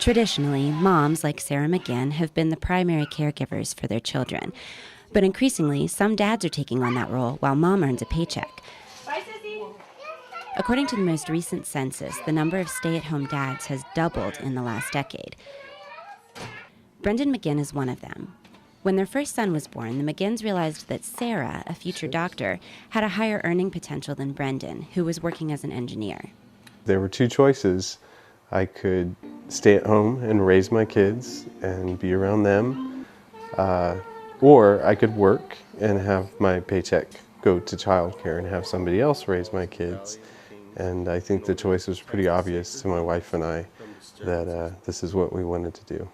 Traditionally, moms like Sarah McGinn have been the primary caregivers for their children. But increasingly, some dads are taking on that role while mom earns a paycheck. According to the most recent census, the number of stay-at-home dads has doubled in the last decade. Brendan McGinn is one of them. When their first son was born, the McGinns realized that Sarah, a future doctor, had a higher earning potential than Brendan, who was working as an engineer. There were two choices. I could stay at home and raise my kids and be around them, or I could work and have my paycheck go to childcare and have somebody else raise my kids. And I think the choice was pretty obvious to my wife and I that this is what we wanted to do.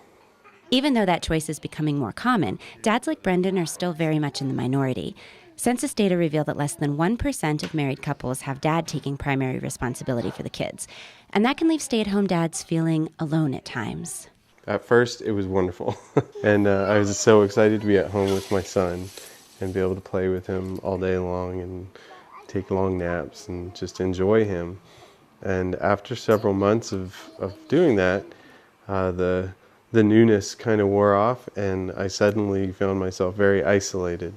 Even though that choice is becoming more common, dads like Brendan are still very much in the minority. Census data reveal that less than 1% of married couples have dad taking primary responsibility for the kids. And that can leave stay-at-home dads feeling alone at times. At first, it was wonderful. And I was so excited to be at home with my son and be able to play with him all day long and take long naps and just enjoy him. And after several months of doing that, the newness kind of wore off, and I suddenly found myself very isolated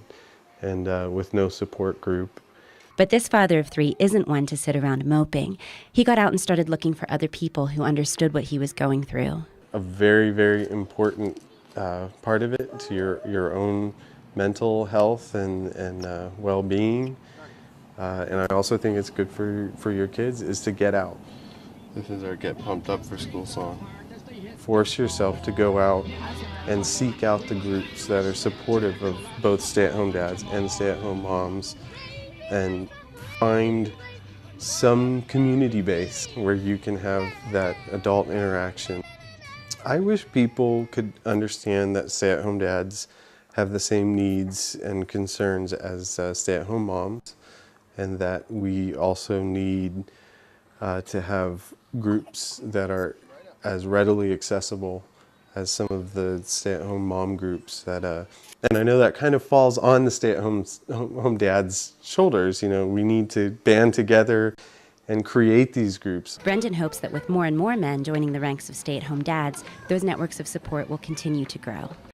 and with no support group. But this father of three isn't one to sit around moping. He got out and started looking for other people who understood what he was going through. A very, very important part of it to your own mental health and well-being. And I also think it's good for your kids is to get out. This is our Get Pumped Up for School song. Force yourself to go out and seek out the groups that are supportive of both stay-at-home dads and stay-at-home moms, and find some community base where you can have that adult interaction. I wish people could understand that stay-at-home dads have the same needs and concerns as stay-at-home moms, and that we also need to have groups that are as readily accessible as some of the stay-at-home mom groups that, and I know that kind of falls on the stay-at-home dad's shoulders. You know, we need to band together and create these groups. Brendan hopes that with more and more men joining the ranks of stay-at-home dads, those networks of support will continue to grow.